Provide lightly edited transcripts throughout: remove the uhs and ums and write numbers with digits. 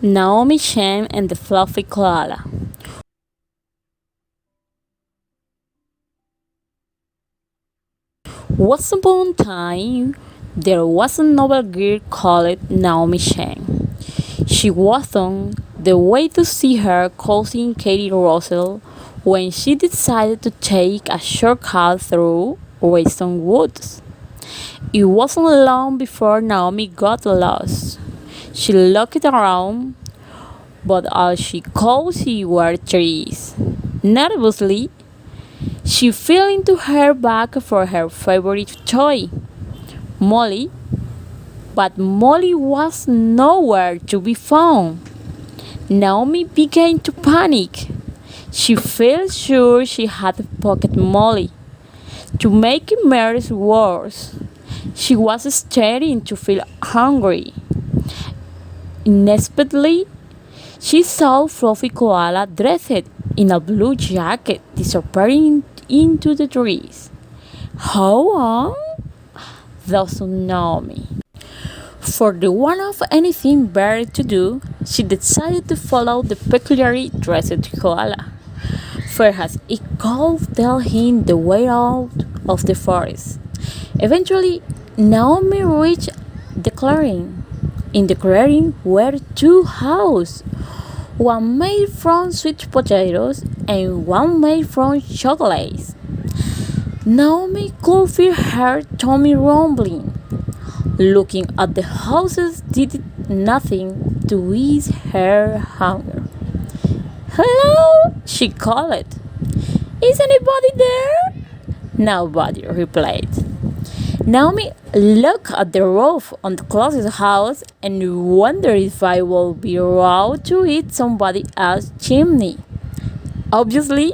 Naomi, Chen, and the fluffy koala. Once upon a time, there was a noble girl called Naomi Chen. She was on the way to see her cousin Katie Russell when she decided to take a shortcut through Weston Woods. It wasn't long before Naomi got lost. She looked around, but all she could see were trees. Nervously, she fell into her bag for her favorite toy, Molly, but Molly was nowhere to be found. Naomi began to panic. She felt sure she had pocket Molly. To make matters worse, she was starting to feel hungry. Unexpectedly, she saw Fluffy Koala dressed in a blue jacket disappearing into the trees. How on? Doesn't know me. For the want of anything better to do, she decided to follow the peculiarly dressed koala. Perhaps it could tell him the way out of the forest. Eventually, Naomi reached the clearing. In the clearing were two houses, one made from sweet potatoes and one made from chocolates. Naomi could feel her tummy rumbling. Looking at the houses did nothing to ease her hunger. Hello, she called. Is anybody there? Nobody replied. Naomi looked at the roof on the closest house and wondered if I would be allowed to eat somebody else's chimney. Obviously,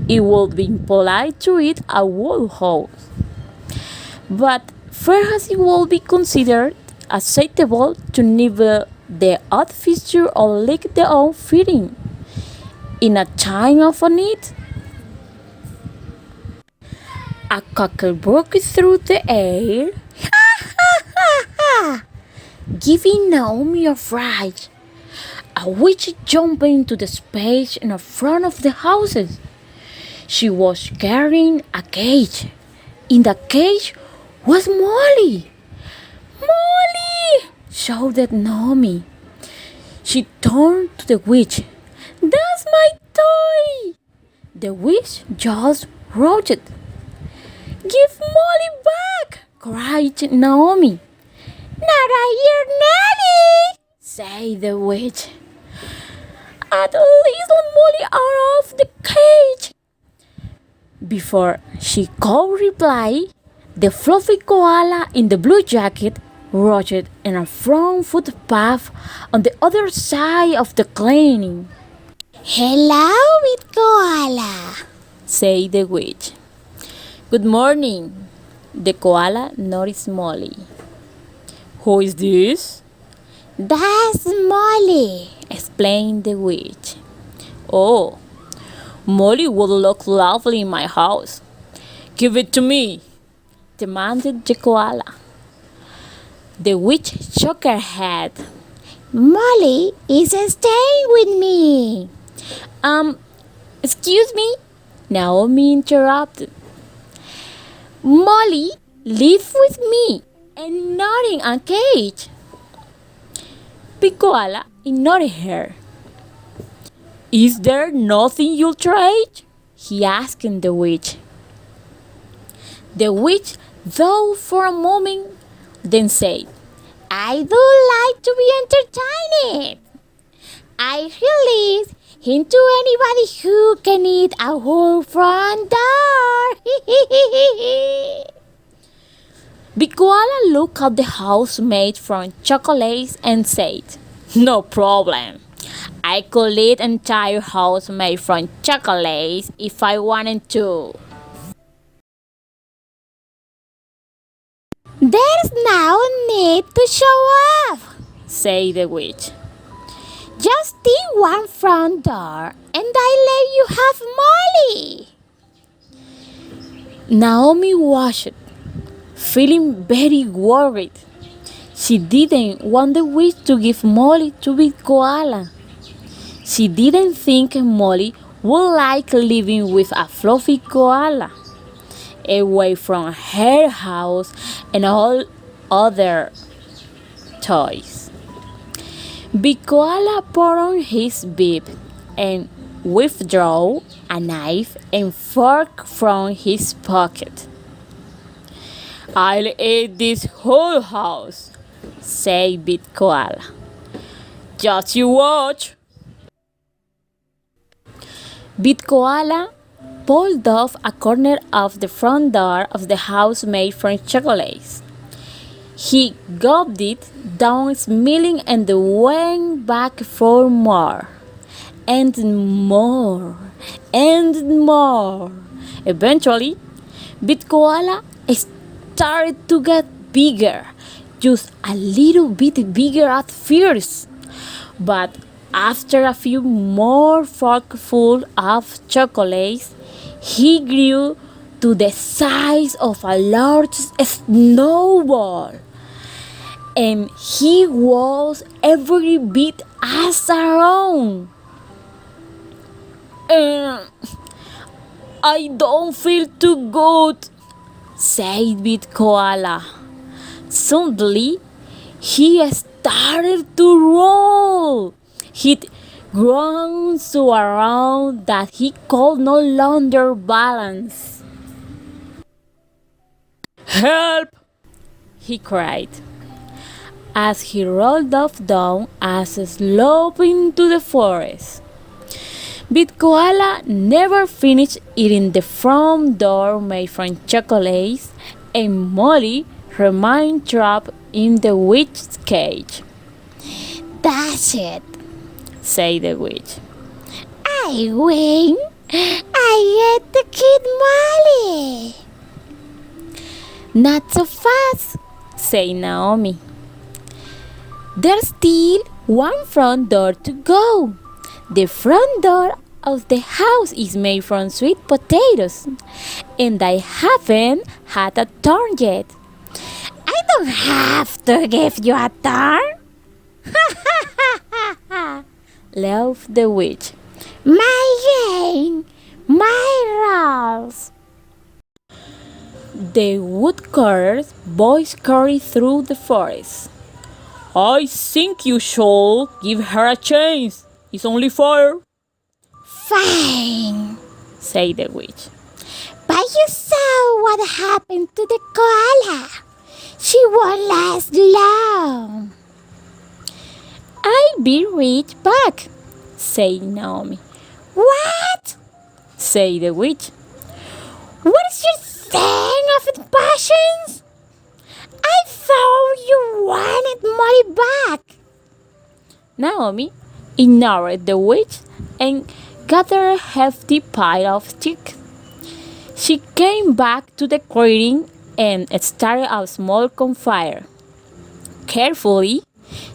it would be impolite to eat a whole house. But perhaps it would be considered acceptable to nibble the odd feature or lick the own feeding. In a time of need, a cackle broke through the air, giving Naomi a fright. A witch jumped into the space in front of the houses. She was carrying a cage. In the cage was Molly. Molly! Shouted Naomi. She turned to the witch. That's my toy! The witch just roared. Give Molly back! Cried Naomi. Not a year, Nelly! Said the witch. At least let Molly out of the cage. Before she could reply, the fluffy koala in the blue jacket roared in a front footpath on the other side of the clearing. Hello, big koala, said the witch. Good morning. The koala noticed Molly. Who is this? That's Molly, explained the witch. Oh, Molly would look lovely in my house. Give it to me, demanded the koala. The witch shook her head. Molly is staying with me. Excuse me? Naomi interrupted. Molly lives with me and not in a cage. Big Koala ignored her. Is there nothing you'll trade? He asked the witch. The witch thought for a moment, then said, I do like to be entertained. I release him to anybody who can eat a whole front door. Big Koala looked at the house made from chocolates and said, No problem. I could eat an entire house made from chocolates if I wanted to. There's no need to show off, said the witch. Just in one front door and I let you have Molly. Naomi watched, feeling very worried. She didn't want the witch to give Molly to Big Koala. She didn't think Molly would like living with a fluffy koala, away from her house and all other toys. Big Koala put on his bib and withdrew a knife and fork from his pocket. "I'll eat this whole house," said Big Koala. "Just you watch." Big Koala pulled off a corner of the front door of the house made from chocolates. He gobbled it down smiling and went back for more. And more. And more. Eventually, Big Koala started to get bigger, just a little bit bigger at first. But after a few more forkfuls of chocolates, he grew to the size of a large snowball. And he was every bit as round. "I don't feel too good," said Big Koala. Suddenly, he started to roll. He'd grown so around that he could no longer balance. "Help!" he cried, as he rolled off down a slope into the forest. Big Koala never finished eating the front door made from chocolates, and Molly remained trapped in the witch's cage. "That's it," said the witch. "I win! I get the kid Molly!" "Not so fast," said Naomi. "There's still one front door to go. The front door of the house is made from sweet potatoes, and I haven't had a turn yet." "I don't have to give you a turn," laughed the witch. "My game, my rules." The woodcutter's voice carried through the forest. "I think you should give her a chance. It's only fair." "Fine," said the witch. "But you saw what happened to the koala. She won't last long." "I'll be right back," said Naomi. "What?" said the witch. "What's your thing of impatience? I thought you wanted Molly back." Naomi ignored the witch and gathered a hefty pile of sticks. She came back to the clearing and started a small campfire. Carefully,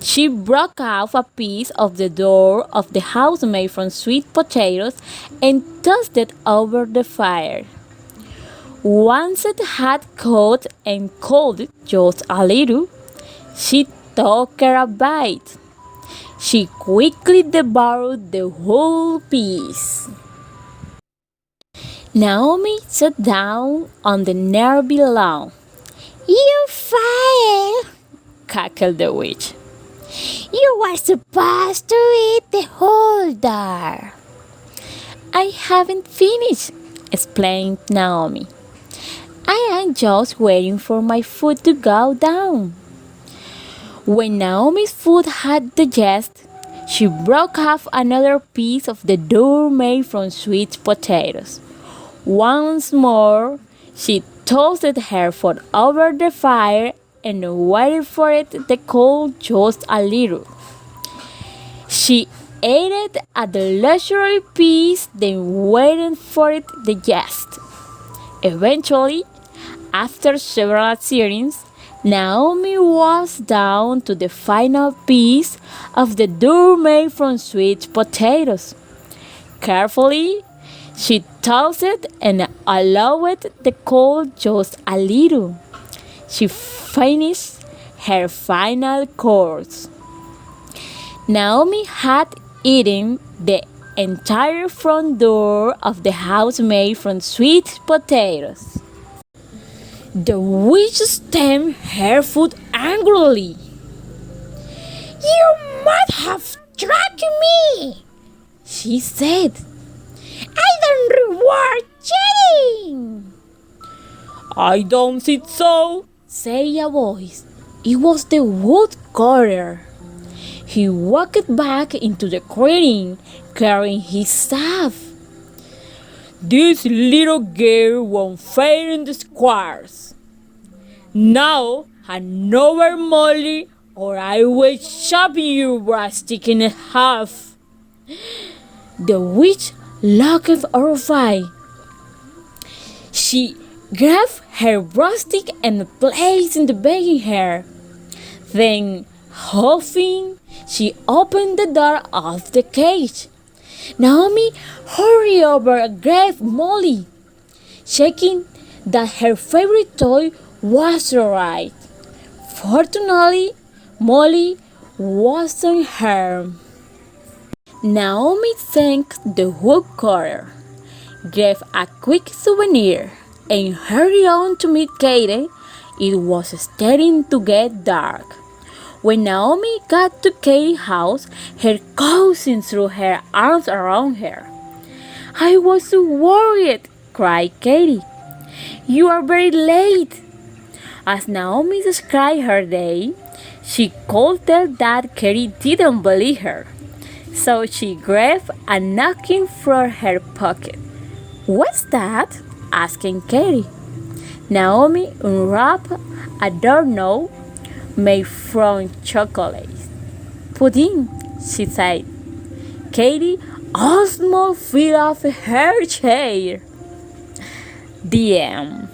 she broke off a piece of the door of the house made from sweet potatoes and tossed it over the fire. Once it had caught and cooled just a little, she took a bite. She quickly devoured the whole piece. Naomi sat down on the nearby lawn. "You failed," cackled the witch. "You were supposed to eat the whole door." "I haven't finished," explained Naomi. "I am just waiting for my food to go down." When Naomi's food had digested, she broke off another piece of the dough made from sweet potatoes. Once more, she tossed her food over the fire and waited for it to cool just a little. She ate a delicious piece, then waited for it to digest. Eventually, after several sittings, Naomi was down to the final piece of the dough made from sweet potatoes. Carefully, she tossed it and allowed it to cool just a little. She finished her final course. Naomi had eaten the entire front door of the house made from sweet potatoes. The witch stamped her foot angrily. "You must have tracked me," she said. "I don't reward cheating." "I don't think so," said a voice. It was the woodcutter. He walked back into the clearing, carrying his staff. "This little girl won't fail in the squares. Now, another Molly, or I will chop you rustic in half." The witch looked horrified. She grabbed her broomstick and placed in the baking hair. Then, huffing, she opened the door of the cage. Naomi hurried over and grabbed Molly, checking that her favorite toy was alright. Fortunately, Molly wasn't harmed. Naomi thanked the woodcutter, gave a quick souvenir, and hurried on to meet Katie. It was starting to get dark. When Naomi got to Katie's house, her cousin threw her arms around her. "I was so worried," cried Katie. "You are very late." As Naomi described her day, she could tell that Katie didn't believe her. So she grabbed a napkin from her pocket. "What's that?" asked Katie. Naomi unwrapped a doorknob made from chocolate. "Pudding," she said. Katie almost fell off her chair. The end.